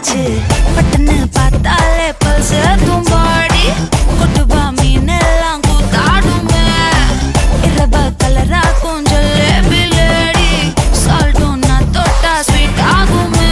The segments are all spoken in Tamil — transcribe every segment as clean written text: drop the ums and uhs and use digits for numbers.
ஆச்சு பட்டன்னு பார்த்தாலே பல்ஸ் தும்பாடி கொட்டுபா மீன் எல்லாம் கூத்தாடுமே இரவ கலரா கொஞ்சம் லேபிலேடி சால்ட்டும் நான் தொட்டா ஸ்வீட் ஆகுமே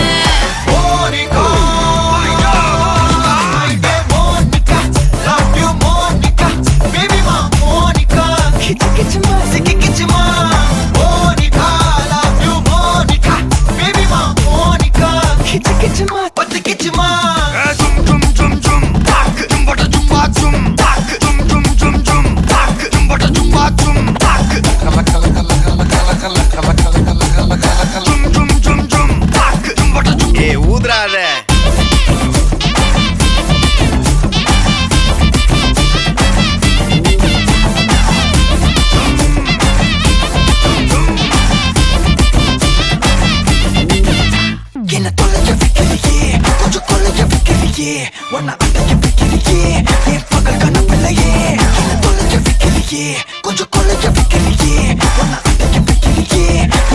உன்னை அடைக்க வைக்கிறியே என் பகல் கனவில்லையே என்ன தொலைக்க வைக்கிறியே கொஞ்சம் கொலைக்க வைக்கிறியே உன்னை அடைக்க வைக்கிறியே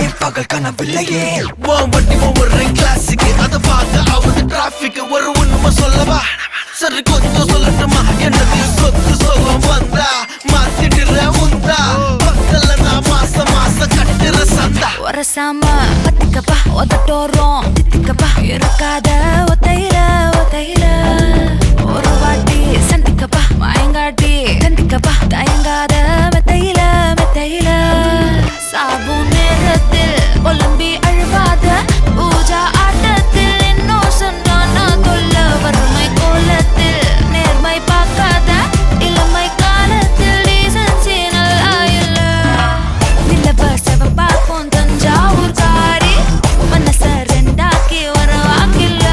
என் பகல் கனவில்லையே வண்டி ஒவ்வொரு கிளாஸுக்கு அதை பார்த்து அவது டிராபிக் ஒரு உண்மை சொல்லவா சரி கொஞ்சம் சொல்லட்டுமா என்னது சொத்து சொல்ல வந்தா மாத்திடுற உந்தா பக்கத்துல நான் மாசம் கட்டுற சந்தா ஒரசாம பத்துக்கப்பா ஒதட்டோரம் தித்திக்கப்பா இருக்காத ஒத்தையில ஒரு வாட்டி சந்திக்கப்பா மயங்காட்டி சந்திக்கப்பா தயங்காத மெத்தையில சாபு நேரத்தில் ஒலிம்பி அழுவாத பூஜா ஆட்டத்தில் இன்னும் சொன்னா தொல்ல வறுமை கோலத்தில் நேர்மை பார்க்காத இளமை காலத்தில் டீசன்சி நல்லா இல்ல நிலவ செவப்பாக்கும் தஞ்சாவூர் காரி மனச ரெண்டாக்கி வர வாக்கில்ல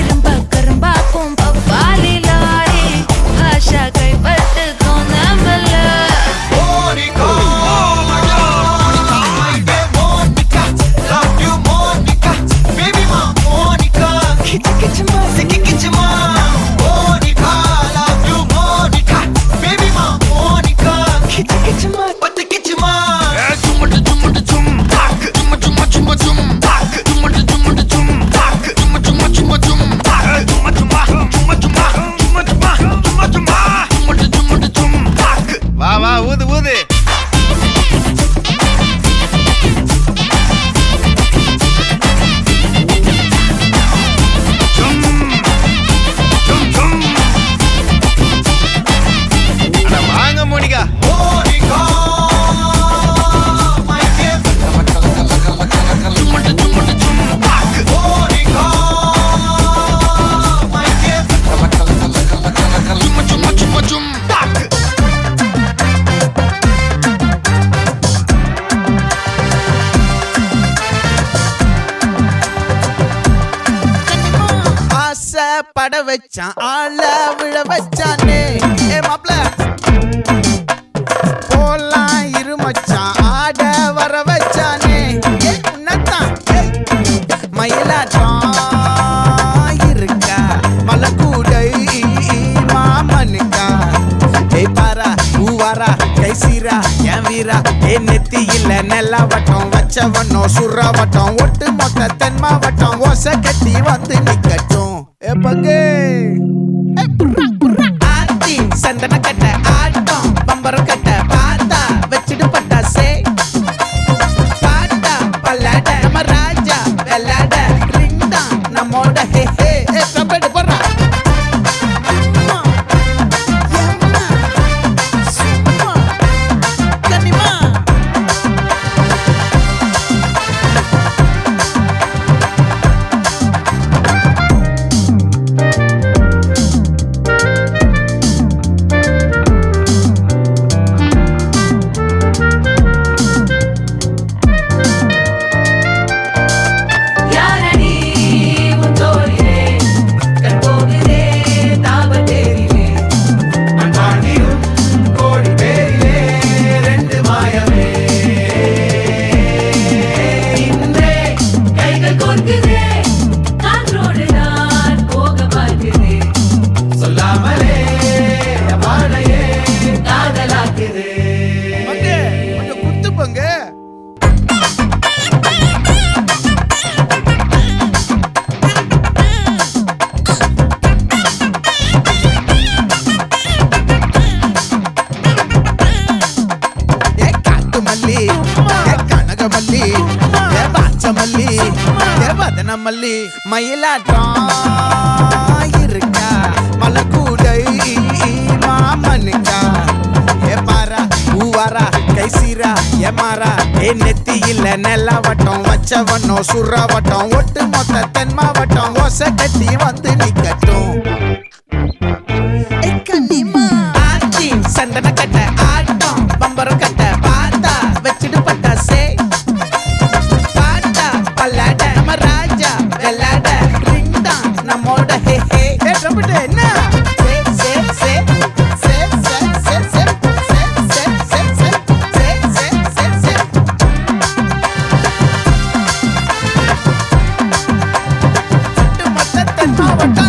இரும்ப கரும்பாக்கும் பப்பாலி லாரி ஆஷா கைப்பட்டுக்கும் நம்பல வா ஊது ஊது வாங்க மோனிகா பட வச்சான் ஆள விழ வச்சானே ஏ மாப்ள போலாம் இருமச்சான் ஆட வர வச்சானே உன்னத்தான் மயிலாட்டம் இருக்கா மலக்கூடை மாமனுக்கா ஏய் பாரா பூவாரா கைசீரா என் வீரா ஏ நெத்தி இல்ல நெல்லா வட்டம் வச்சவனோ சுறா வட்டம் ஒட்டு மொத்த தென் மாவட்டம் ஓசை கட்டி வந்து நிக்கட்டும் ஏ பங்கே ஆத்தி சந்தன கட்ட ஆட்டம் பம்பரம் கட்ட பாத்தா வச்சிடு பட்டாசே பாட்டா பல்லாட நம்ம ராஜா வெள்ளாட ரிங் தான் நம்மோட ஹே ஹே கம்பெடு போடுறா மல்லி தேவதன மல்லி மயிலாட்டம் இருக்கா மலக்கூடை மாமனுக்கா ஏ பாரா பூவாரா கைசீரா ஏ மாறா ஏ நெத்தி இல்ல நெல்லாவட்டம் வச்சவட்டம் சுறாவட்டம் ஒட்டு மொத்த தென் மாவட்டம் ஓசை கட்டி வந்து நிக்கட்டும் சந்தன கட்ட ஆட்டம் பம்பரம் கட்ட பாத்தா வச்சிட்டு பட்டாசே பாட்டா பல்லாட நம்ம ராஜா வெள்ளாட ரிங் தான் நம்மோட ஹே ஹே ட்ரம்பட் என்ன சே சே சே சே சே சே சே சே சே சே சே சே சே சே சுட்டு மொத்த தென் மாவட்டம்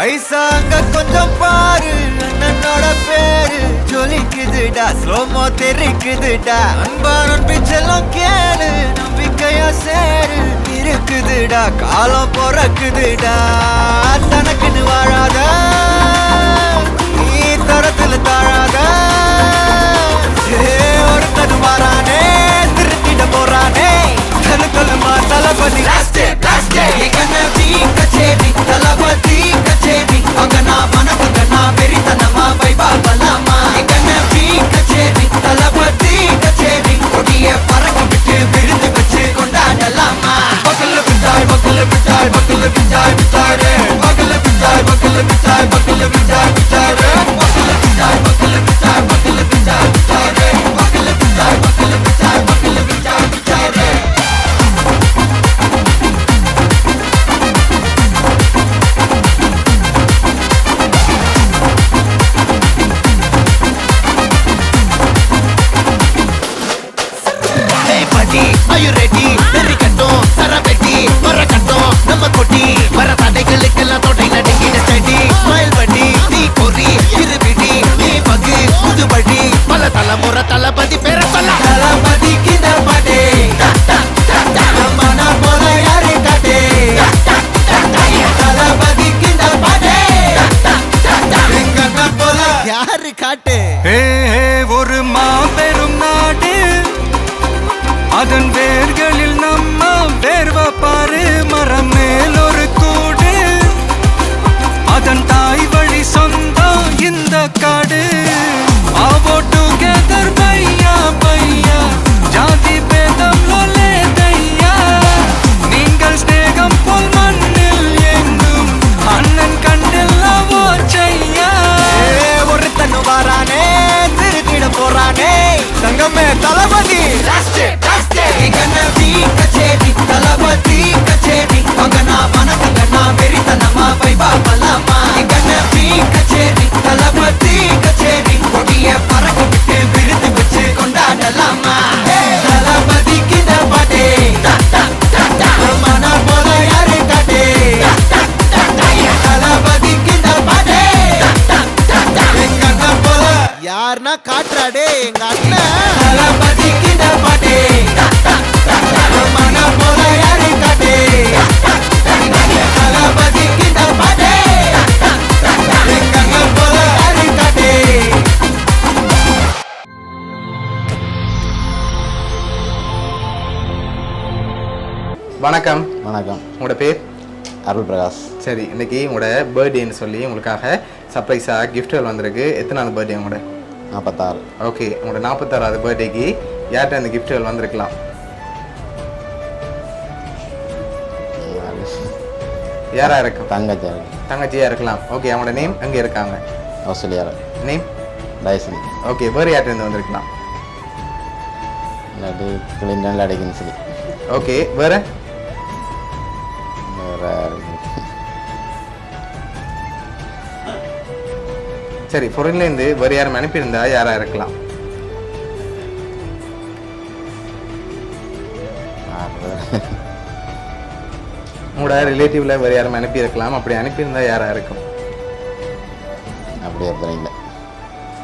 ஐசாங்க கொஞ்சம் பாரு அண்ணனோட பேரு ஜொலிக்குதுடா ஸ்லோமோ தெரிக்குதுடா அன்பான பிச்செல்லாம் கேளு நம்பிக்கையா சேரு இருக்குதுடா காலம் பிறக்குதுடா தனக்குன்னு வாழாத நீ தரத்துல தாழாத ஒருத்தன் வாரானே திருத்திட போறானே தலுக்கலுமா தளபதி தளபதி கச்சேரி அங்கனா மனசுங்கனா வெறித்தனமா வைபா பலாமா எங்கனவி கச்சேரி தளபதி கச்சேரி கொடிய பறக்க விட்டு விருந்து வச்சு கொண்டாடலாமா பக்கல்ல பிட்டாய் பக்கல்ல பிட்டாய் பக்கல்ல பிட்டாய் பிட்டாரே பக்கல்ல பிட்டாய் பக்கல்ல பிட்டாய் பக்கல்ல பிட்டாய் பிட்டாரே பக்கல்ல பிட்டாய் பக்கல்ல பிட்டாய் பக்கல்ல பிட்டாய் பிட்டாரே பக்கல்ல பிட்டாய் பக்கல்ல பிட்டாய் பக்கல்ல பிட்டாய் பிட்டாரே Are you ready? நெறிக்கட்டும் சரவெட்டி மரக்கட்டும் நம்ம கொட்டி வர தடைகளுக்கெல்லாம் தொடை நடுங்கிட ஸ்டடி ஸ்மைல் பண்ணி நீ கொறி இருபிடி நீ பகு புதுபடி பல தலைமுறை தளபதி பேர சொல்ல தளபதிக்கு இந்த பாட்டே மன போல யாரு காட்டே தளபதிக்கு இந்த பாட்டே எங்க போல யாரு காட்டு ஒரு மாபெரும் நாடு அதன் வேர்களில் நம்ம வேர்வ பாரு மரம் மேல் ஒரு கூடு அதன் தாய் வழி சொந்தம் இந்த காடு ஆவோ டுகெதர் பையா பையா ஜாதி பேதம் லோலே தையா நீங்கள் ஸ்நேகம் போல் மண்ணில் எங்கும் அண்ணன் கண்டெல்லாவோ செய்யா ஒருத்தன் வாரானே திருத்திட போறானே தங்கமே தளபதி கச்சேரி தளபதி கச்சேரி அங்கனா மனசுங்கனா வெறித்தனமா வைபா பலாமா எங்கனவி கச்சேரி தளபதி கச்சேரி கொடிய பறக்க விட்டு விருந்து வச்சு கொண்டாடலாமா தளபதிக்கு இந்த பாட்டே மன போல யாரு காட்டே தளபதிக்கு இந்த பாட்டே எங்க போல யாருன்னா காட்டுறாடே எங்க அண்ணன் தளபதிக்கு இந்த பாட்டே மன போல யாரு காட்டே தளபதிக்கு இந்த பாட்டே எங்க போல யாரு காட்டே வணக்கம். வணக்கம். உங்களோட பேர்? அருள் பிரகாஷ். சரி, இன்னைக்கு உங்களோட பர்த்டேன்னு சொல்லி உங்களுக்காக சர்ப்ரைஸாக கிஃப்ட்கள் வந்திருக்கு. எத்தனாவது பர்த்டே உங்களோட? 46. ஓகே, உங்களோட 46வது பர்த்டேக்கு யார்கிட்ட அந்த கிஃப்ட்கள் வந்திருக்கலாம்? யாரா இருக்கும்? தங்கச்சி. தங்கச்சியா இருக்கலாம். ஓகே, அவங்களோட நேம் அங்கே இருக்காங்க. ஆஸ்திரேலியாவில் நேம் டைசன் ஓகே வேறு யார்கிட்ட வந்திருக்கலாம் இல்லாட்டி கிளின்டன் அடிக்கின்ஸ்லி ஓகே வேறு வேறு சரி ஃபாரின்லேருந்து வேறு யாரும் அனுப்பியிருந்தா யாராக இருக்கலாம் உங்களோட ரிலேட்டிவில் வேறு யாரும் அனுப்பியிருக்கலாம் அப்படி அனுப்பியிருந்தா யாராக இருக்கும் அப்படி ஒருத்தர் இல்லை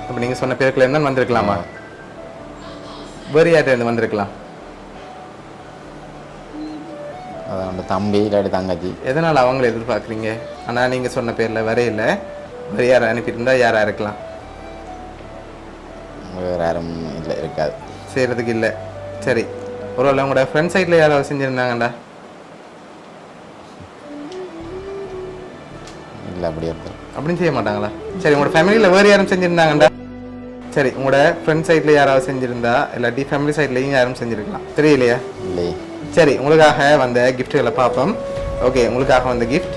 அப்போ நீங்கள் சொன்ன பேருக்குள்ள இருந்தால் வந்திருக்கலாமா வேறு யார்கிட்ட இருந்து வந்திருக்கலாம் அதான் வந்து தம்பி இல்லாட்டி தங்கச்சி எதனால் அவங்கள எதிர்பார்க்குறீங்க ஆனால் நீங்கள் சொன்ன பேரில் வரையில வேறு யாரை அனுப்பியிருந்தா யாராக இருக்கலாம் வேறு யாரும் இல்லை இருக்காது செய்கிறதுக்கு இல்லை சரி ஒருவேளை உங்களோட ஃப்ரெண்ட் சைடில் யாராவது செஞ்சுருந்தாங்கண்டா இல்லை அப்படி ஒருத்தர் அப்படின்னு செய்ய மாட்டாங்களா சரி உங்களோட ஃபேமிலியில் வேறு யாரும் செஞ்சுருந்தாங்கண்டா சரி உங்களோட ஃப்ரெண்ட் சைடில் யாராவது செஞ்சுருந்தா இல்லாட்டி ஃபேமிலி சைட்லேயும் யாரும் செஞ்சுருக்கலாம் தெரியலையா இல்லை சரி உங்களுக்காக வந்த கிஃப்ட்டுகளை பார்ப்போம் ஓகே உங்களுக்காக வந்த கிஃப்ட்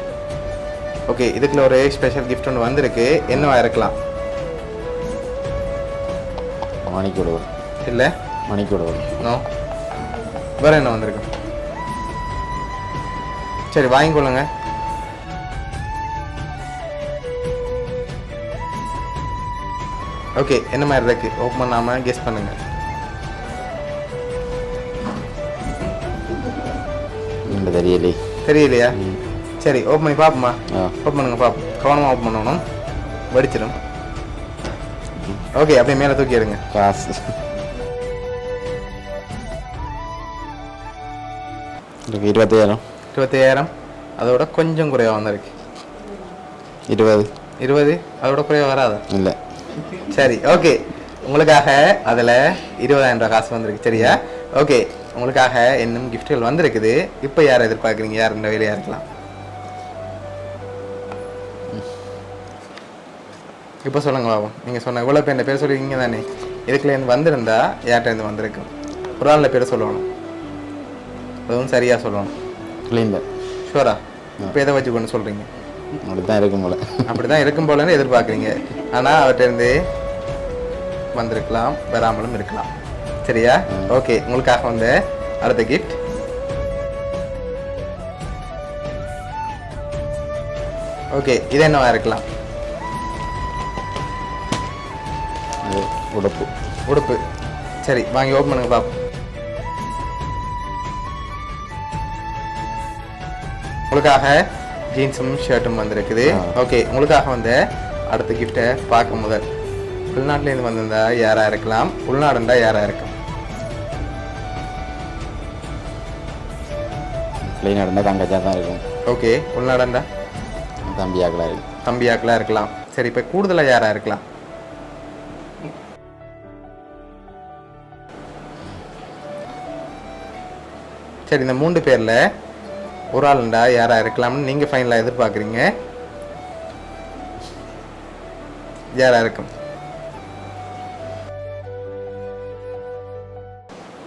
ஓகே இதுக்குள்ள ஒரு ஸ்பெஷல் கிஃப்ட் ஒன்று வந்திருக்கு என்னவா இருக்கலாம் மணிக்கு விடுவோம் இல்லை மணிக்கு விடுவோம் நோ வேறு என்ன வந்திருக்கு சரி வாங்கிக்கொள்ளுங்க ஓகே என்ன மாதிரி இருக்கு ஓப்பன் பண்ணாமல் கெஸ் பண்ணுங்க இல்லை தெரியலே தெரியலையா சரி ஓப்பன் பண்ணி பார்ப்போமா ஆ ஓப்பன் பண்ணுங்க பார்ப்போம் கவனமாக ஓப்பன் பண்ணணும் வெடிச்சிடும் ஓகே அப்படியே மேலே தூக்கி எடுங்க காசு இருக்கு 20000 25,000 அதோட கொஞ்சம் குறைவாக வந்திருக்கு 20 அதோட குறைவாக வராதா இல்லை சரி ஓகே உங்களுக்காக அதில் 20,000 ரூபா காசு வந்திருக்கு சரியா ஓகே உங்களுக்காக இன்னும் கிஃப்ட்கள் வந்திருக்குது இப்போ யாரை எதிர்பார்க்குறீங்க யார் இந்த வேலையாக இருக்கலாம் இப்போ சொல்லுங்க பாபு நீங்கள் சொன்ன இவ்வளோ பேர் பேர் சொல்லிருக்கீங்க தானே இதுக்குலேருந்து வந்திருந்தா யார்கிட்ட வந்திருக்கும் ஒரு ஆளில் பேர் சொல்லணும் அதுவும் சரியாக சொல்லணும் கிளீன்ல ஷூரா இப்போ எதை வச்சு கொண்டு சொல்கிறீங்க அப்படி தான் இருக்கும் போல அப்படி தான் இருக்கும் போலன்னு எதிர்பார்க்குறீங்க ஆனால் அவர்கிட்டருந்து வந்திருக்கலாம் வராமலும் இருக்கலாம் சரியா ஓகே உங்களுக்காக வந்து அடுத்த கிஃப்ட் ஓகே இது என்னவா இருக்கலாம் அது உடுப்பு உடுப்பு சரி வாங்கி ஓப்பன் பண்ணுங்க பாப்போம் உங்களுக்காக ஜீன்ஸும் ஷர்ட்டும் வந்திருக்குது ஓகே உங்களுக்காக வந்து அடுத்த கிஃப்டை பார்க்க முதல் உள்நாட்டிலேருந்து வந்திருந்தா யாரா இருக்கலாம் உள்நாடுண்டா யாரா இருக்கும் கிளீனாக இருந்தால் தங்கச்சியாக தான் இருக்கும் ஓகே உள்நாடுண்டா தம்பியாக்களாக இருக்கும் தம்பியாக்களாக இருக்கலாம் சரி இப்போ கூடுதலாக யாரா இருக்கலாம் சரி இந்த 3 பேரில் ஒரு ஆளுண்டா யாரா இருக்கலாம்னு நீங்கள் ஃபைனலாக எதிர்பார்க்குறீங்க யாரா இருக்கும்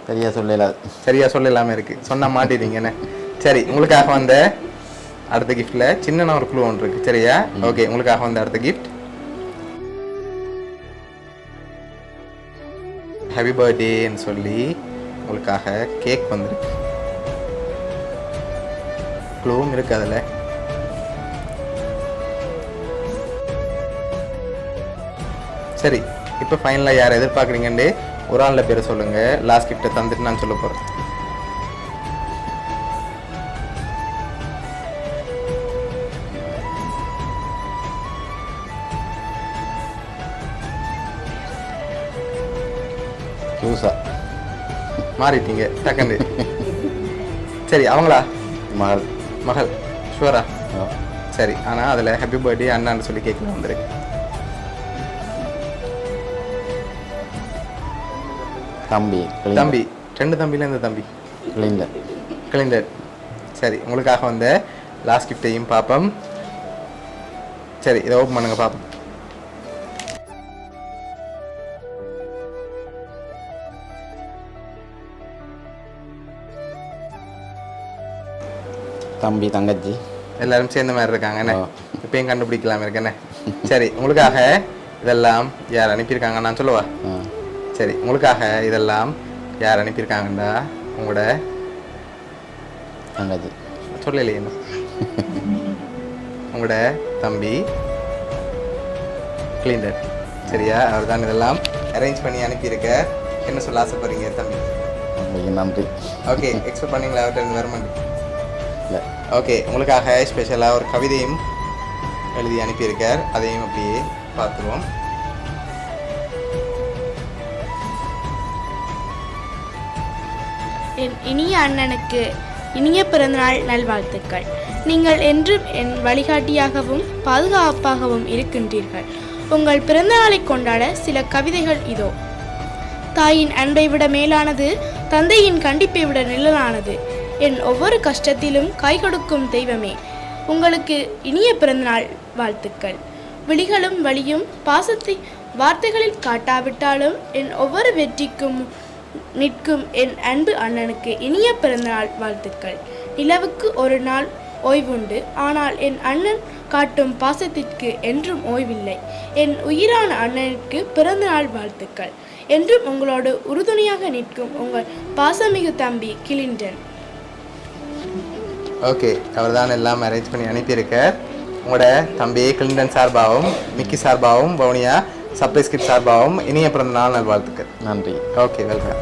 சரியா சொல்லல சரியா சொல்லலாமல் இருக்கு சொன்னா மாட்டிட்டீங்கன்னு சரி உங்களுக்காக வந்த அடுத்த கிஃப்ட்ல சின்ன ஒரு க்ளூ ஒன்று இருக்கு சரியா ஓகே உங்களுக்காக வந்த அடுத்த கிஃப்ட் ஹாப்பி பர்த்டேன்னு சொல்லி உங்களுக்காக கேக் வந்திருக்கு க்ளூவும் இருக்கு அதில் சரி இப்போ ஃபைனலாக யாரை எதிர்பார்க்குறீங்கன்னு ஒரு ஆளில் பேரை சொல்லுங்க லாஸ்ட் கிஃப்ட்டை தந்துட்டு நான் சொல்ல போகிறேன் ஜூஸா மாறிட்டீங்க டக்குன்னு சரி அவங்களா மகள் மகள் ஷுவரா ஆ. சரி ஆனால் அதில் ஹாப்பி பர்த்டே அண்ணான்னு சொல்லி கேட்கலாம் வந்துருக்கு தம்பி தம்பி 2 தம்பியில் இந்த தம்பி கிளீன்ல கிளிண்டர் சரி உங்களுக்காக வந்த லாஸ்ட் கிஃப்டையும் பார்ப்போம் சரி இதை ஓப்பன் பண்ணுங்க பார்ப்போம் தம்பி தங்கச்சி எல்லாரும் சேர்ந்த மாதிரி இருக்காங்க என்ன ஆ. இப்பயும் கண்டுபிடிக்கலாம் இருக்கேன்னு சரி உங்களுக்காக இதெல்லாம் யார் அனுப்பியிருக்காங்க நான் சொல்லவா? ஆ சரி உங்களுக்காக இதெல்லாம் யார் அனுப்பியிருக்காங்கடா? உங்களோட தங்கச்சி. சொல்லலையே இன்னும். உங்களோட தம்பி கிளீண்டர். சரியா? அவர் தான் இதெல்லாம் அரேஞ்ச் பண்ணி அனுப்பியிருக்க. என்ன சொல்ல ஆசைப்படுறீங்க தம்பி? உங்களுக்கு நன்றி. ஓகே எக்ஸ்பெக்ட் பண்ணீங்களா அவர்கிட்ட இருந்து வரமாட்டேன்? இல்லை ஓகே உங்களுக்காக ஸ்பெஷலாக ஒரு கவிதையும் எழுதி அனுப்பியிருக்கார். அதையும் அப்படியே பார்த்துருவோம். என் இனிய அண்ணனுக்கு இனிய பிறந்தநாள் நல்வாழ்த்துக்கள். நீங்கள் என்றும் என் வழிகாட்டியாகவும் பாதுகாப்பாகவும் இருக்கின்றீர்கள். உங்கள் பிறந்தநாளை கொண்டாட சில கவிதைகள் இதோ. தாயின் அன்பை விட மேலானது, தந்தையின் கண்டிப்பை விட நிழலானது, என் ஒவ்வொரு கஷ்டத்திலும் கை கொடுக்கும் தெய்வமே, உங்களுக்கு இனிய பிறந்தநாள் வாழ்த்துக்கள். விழிகளும் வலியும் பாசத்தை வார்த்தைகளில் காட்டாவிட்டாலும் என் ஒவ்வொரு வெற்றிக்கும் நிற்கும் என் அன்பு அண்ணனுக்கு இனிய பிறந்தநாள் வாழ்த்துக்கள். நிலவுக்கு ஒரு நாள் ஓய்வுண்டு, ஆனால் என் அண்ணன் காட்டும் பாசத்திற்கு என்றும் ஓய்வில்லை. என் உயிரான அண்ணனுக்கு பிறந்தநாள் வாழ்த்துக்கள். என்றும் உங்களோடு உறுதுணையாக நிற்கும் உங்கள் பாசமிகு தம்பி கிளின்டன். ஓகே அவர் தான் எல்லாம் அரேஞ்ச் பண்ணி அனுப்பியிருக்கார். உங்களோட தம்பி கிளின்டன் சார்பாகவும் மிக்கி சார்பாகவும் வவுனியா சர்ப்ரைஸ் கிட் சார்பாகவும் இனிய பிறந்த நாள் நல்வாழ்த்துக்கள். நன்றி. Okay welcome.